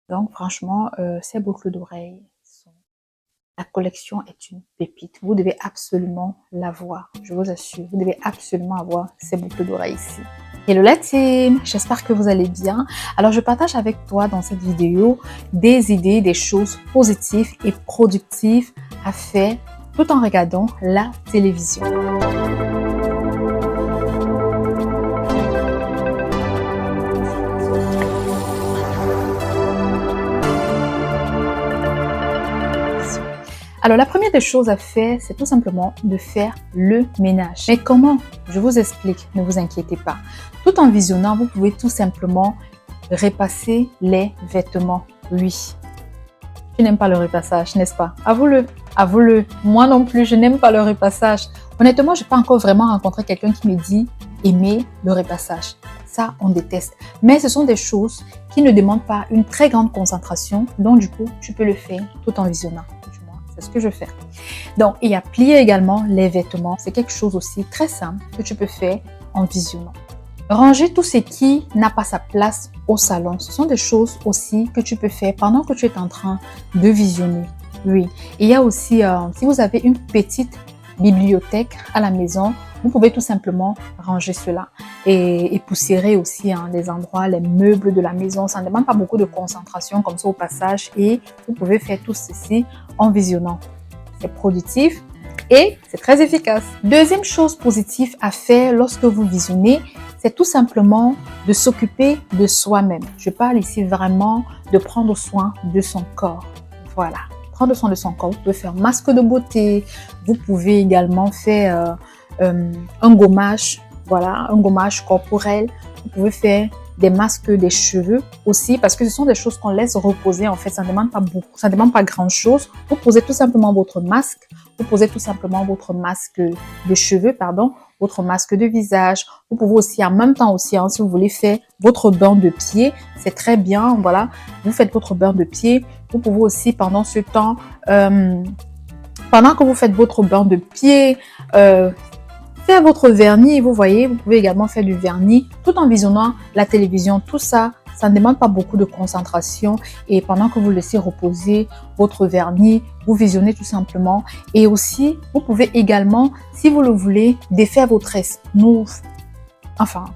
Donc franchement, ces boucles d'oreilles, la collection est une pépite. Vous devez absolument l'avoir. Je vous assure, vous devez absolument avoir ces boucles d'oreilles ici. Hello la team, j'espère que vous allez bien. Alors je partage avec toi dans cette vidéo des idées, des choses positives et productives à faire tout en regardant la télévision. Alors, la première des choses à faire, c'est tout simplement de faire le ménage. Mais comment? Je vous explique, ne vous inquiétez pas. Tout en visionnant, vous pouvez tout simplement repasser les vêtements. Oui. Tu n'aimes pas le repassage, n'est-ce pas? Avoue-le, avoue-le. Moi non plus, je n'aime pas le repassage. Honnêtement, je n'ai pas encore vraiment rencontré quelqu'un qui me dit aimer le repassage. Ça, on déteste. Mais ce sont des choses qui ne demandent pas une très grande concentration. Donc, du coup, tu peux le faire tout en visionnant. C'est ce que je fais. Donc, il y a plier également les vêtements. C'est quelque chose aussi très simple que tu peux faire en visionnant. Ranger tout ce qui n'a pas sa place au salon. Ce sont des choses aussi que tu peux faire pendant que tu es en train de visionner. Oui. Il y a aussi, si vous avez une petite bibliothèque à la maison, vous pouvez tout simplement ranger cela et poussiérer aussi des endroits, les meubles de la maison. Ça ne demande pas beaucoup de concentration comme ça au passage et vous pouvez faire tout ceci en visionnant. C'est productif et c'est très efficace. Deuxième chose positive à faire lorsque vous visionnez, c'est tout simplement de s'occuper de soi-même. Je parle ici vraiment de prendre soin de son corps. Voilà. Prendre soin de son corps. Vous pouvez faire masque de beauté. Vous pouvez également faire un gommage, voilà, un gommage corporel. Vous pouvez faire des masques des cheveux aussi parce que ce sont des choses qu'on laisse reposer. En fait, ça ne demande pas beaucoup, ça ne demande pas grand chose. Vous posez tout simplement votre masque. Vous posez tout simplement votre masque de cheveux, pardon, votre masque de visage. Vous pouvez aussi en même temps aussi, si vous voulez faire votre bain de pied, c'est très bien. Voilà, vous faites votre bain de pied. Vous pouvez aussi pendant ce temps, pendant que vous faites votre bain de pied, faire votre vernis, vous voyez, vous pouvez également faire du vernis tout en visionnant la télévision. Tout ça, ça ne demande pas beaucoup de concentration et pendant que vous laissez reposer votre vernis, vous visionnez tout simplement. Et aussi, vous pouvez également, si vous le voulez, défaire vos tresses.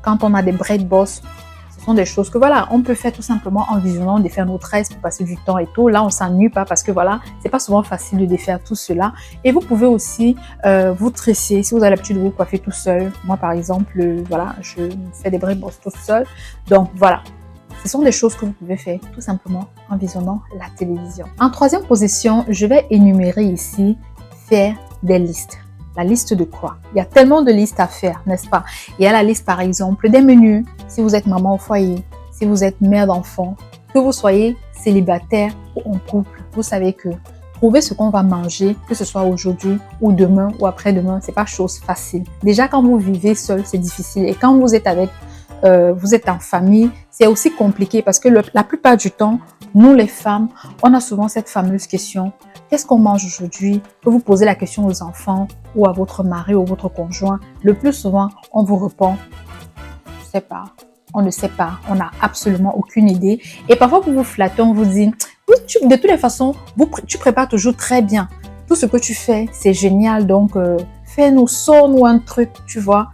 Quand on a des braids boss, ce sont des choses que voilà, on peut faire tout simplement en visionnant, défaire nos tresses pour passer du temps et tout. Là, on s'ennuie pas parce que voilà, c'est pas souvent facile de défaire tout cela. Et vous pouvez aussi vous tresser si vous avez l'habitude de vous coiffer tout seul. Moi, par exemple, voilà, je fais des braids boss tout seul. Donc voilà, ce sont des choses que vous pouvez faire tout simplement en visionnant la télévision. En troisième position, je vais énumérer ici faire des listes. La liste de quoi? Il y a tellement de listes à faire, n'est-ce pas? Il y a la liste, par exemple, des menus. Si vous êtes maman au foyer, si vous êtes mère d'enfant, que vous soyez célibataire ou en couple, vous savez que trouver ce qu'on va manger, que ce soit aujourd'hui ou demain ou après-demain, c'est pas chose facile. Déjà, quand vous vivez seul, c'est difficile. Et quand vous êtes vous êtes en famille, c'est aussi compliqué parce que la plupart du temps, nous les femmes, on a souvent cette fameuse question: qu'est-ce qu'on mange aujourd'hui? Que vous posez la question aux enfants ou à votre mari ou votre conjoint. Le plus souvent, on vous répond: je sais pas, on ne sait pas, on n'a absolument aucune idée. Et parfois, pour vous flatter, on vous dit: oui, de toutes les façons, tu prépares toujours très bien. Tout ce que tu fais, c'est génial. Donc, fais-nous, sors-nous un truc, tu vois.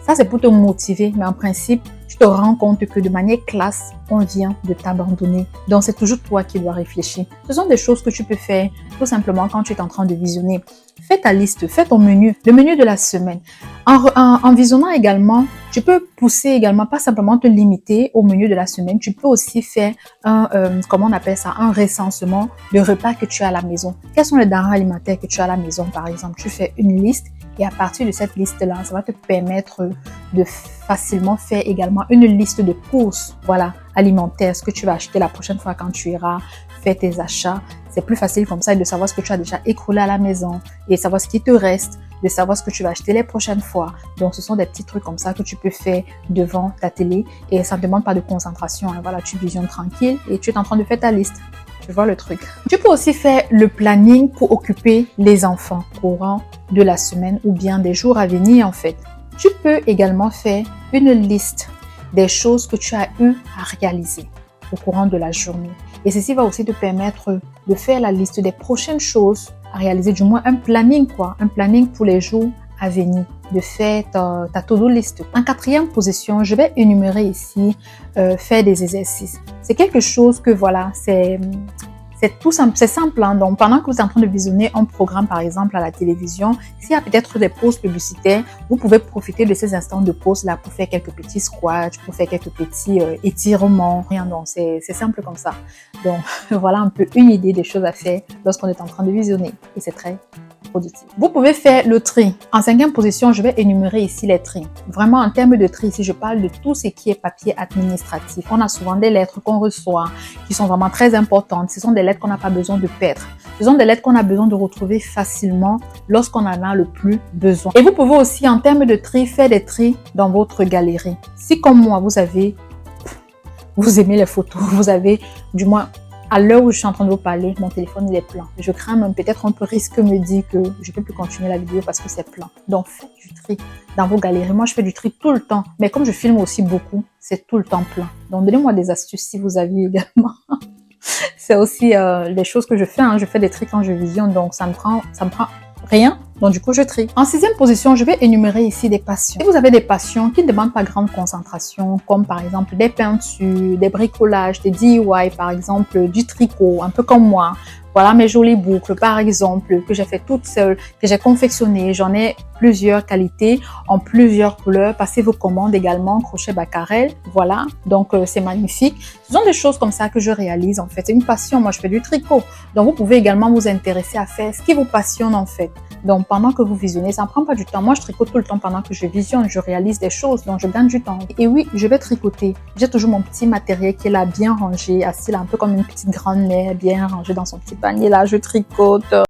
Ça, c'est pour te motiver, mais en principe, tu te rends compte que de manière classe, on vient de t'abandonner. Donc, c'est toujours toi qui dois réfléchir. Ce sont des choses que tu peux faire tout simplement quand tu es en train de visionner. Fais ta liste, fais ton menu, le menu de la semaine. En visionnant également, tu peux pousser également, pas simplement te limiter au menu de la semaine. Tu peux aussi faire comment on appelle ça, un recensement de repas que tu as à la maison. Quels sont les denrées alimentaires que tu as à la maison, par exemple? Tu fais une liste. Et à partir de cette liste-là, ça va te permettre de facilement faire également une liste de courses, voilà, alimentaires, ce que tu vas acheter la prochaine fois quand tu iras faire tes achats. C'est plus facile comme ça de savoir ce que tu as déjà écoulé à la maison et savoir ce qui te reste, de savoir ce que tu vas acheter les prochaines fois. Donc, ce sont des petits trucs comme ça que tu peux faire devant ta télé et ça ne demande pas de concentration. Voilà, tu visionnes tranquille et tu es en train de faire ta liste. Tu vois le truc. Tu peux aussi faire le planning pour occuper les enfants courant de la semaine ou bien des jours à venir en fait. Tu peux également faire une liste des choses que tu as eu à réaliser. au courant de la journée. Et ceci va aussi te permettre de faire la liste des prochaines choses à réaliser, du moins un planning un planning pour les jours à venir, de faire ta to-do list. En quatrième position, je vais énumérer ici faire des exercices. C'est quelque chose que voilà, c'est tout simple, c'est simple. Hein? Donc, pendant que vous êtes en train de visionner un programme, par exemple, à la télévision, s'il y a peut-être des pauses publicitaires, vous pouvez profiter de ces instants de pause là pour faire quelques petits squats, pour faire quelques petits étirements. Donc, c'est simple comme ça. Donc, voilà un peu une idée des choses à faire lorsqu'on est en train de visionner. Et c'est très productif. Vous pouvez faire le tri. En cinquième position, je vais énumérer ici les tris. Vraiment, en termes de tri, ici, je parle de tout ce qui est papier administratif. On a souvent des lettres qu'on reçoit qui sont vraiment très importantes. Ce sont des lettres qu'on n'a pas besoin de perdre. Ce sont des lettres qu'on a besoin de retrouver facilement lorsqu'on en a le plus besoin. Et vous pouvez aussi, en termes de tri, faire des tris dans votre galerie. Si, comme moi, vous aimez les photos, vous avez, du moins, à l'heure où je suis en train de vous parler, mon téléphone il est plein. Je crains même, peut-être un peu risque me dit que je peux plus continuer la vidéo parce que c'est plein. Donc faites du tri dans vos galeries. Moi je fais du tri tout le temps, mais comme je filme aussi beaucoup, c'est tout le temps plein. Donc donnez-moi des astuces si vous avez également. C'est aussi les choses que je fais. Hein. Je fais des tri quand je visionne, donc ça me prend rien. Donc du coup, je trie. En sixième position, je vais énumérer ici des passions. Si vous avez des passions qui ne demandent pas grande concentration, comme par exemple des peintures, des bricolages, des DIY, par exemple du tricot, un peu comme moi. Voilà mes jolies boucles, par exemple, que j'ai fait toute seule, que j'ai confectionnées. J'en ai plusieurs qualités, en plusieurs couleurs. Passez vos commandes également, crochet Baccarel. Voilà, donc c'est magnifique. Ce sont des choses comme ça que je réalise en fait. C'est une passion, moi je fais du tricot. Donc vous pouvez également vous intéresser à faire ce qui vous passionne en fait. Donc pendant que vous visionnez, ça ne prend pas du temps. Moi je tricote tout le temps pendant que je visionne, je réalise des choses, donc je gagne du temps. Et oui, je vais tricoter. J'ai toujours mon petit matériel qui est là, bien rangé, assis là, un peu comme une petite grand-mère, bien rangé dans son petit panier là, je tricote.